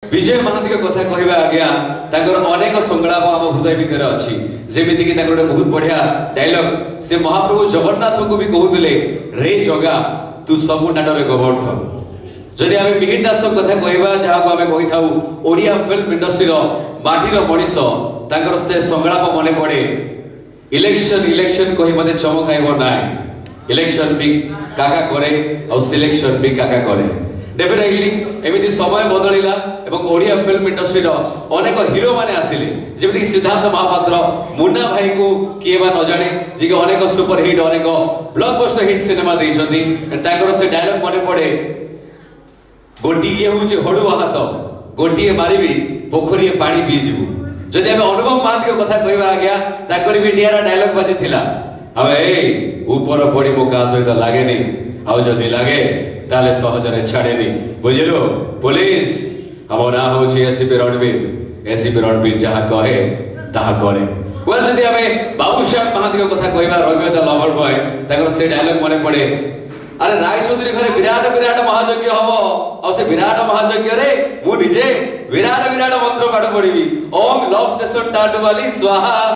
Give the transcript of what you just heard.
विजय महांती कथा कहवा आज्ञा अनेक संगलाप आम हृदय भितर अच्छी जमीक बहुत बढ़िया डायलॉग से महाप्रभु जगन्नाथ को भी कहते रे जगा तू सबु नाटरे गोवर्धन जदि आम मिहिर दास कथा कहवा जहाँ को आम कही था ओडिया फिल्म इंडस्ट्री माटीर मनीष से संगलाप मन पड़े इलेक्शन इलेक्शन कही मत चमकाइब ना इलेक्शन भी काका करे और सिलेक्शन भी काका करे डेफिनेटली एमती समय बदलिला एवं ओडिया फिल्म इंडस्ट्री अनेक हीरो माने आसिले जेमिति सिद्धार्थ महापात्र मुन्ना भाई को किए बा न जाने जे अनेक सुपर हिट अनेक ब्लॉकबस्टर हिट सिनेमा देइछंती ताकर से डायलॉग मने पड़े गोटिए होचे हडुआ हाथ गोटिए मारिबी पोखरिए पानी पीजिबु जदि हम अनुभव महांती कथा कहबा आज्ञा ताकर भी इंडिया डायलॉग बाजी थिला हवे ऊपर पड़ी मो का सहित लागे नहीं आउ जदि लागे ताले सहजरे छाड़ेनी बुझिलो पुलिस हम ना होछि एसीपी रणबीर जहाँ कहे ताहा करे वेल जदि हमें बाबू साहब महांती कथा कहबा रवि द लवर बॉय ताकर से डायलॉग मने पड़े अरे राय चौधरी घरे विराट विराट महायज्ञ हबो और से विराट महायज्ञ रे मु निजे विराट विराट मंत्र पाठ पढ़िबी ओम लव स्टेशन टाटवाली स्वाहा।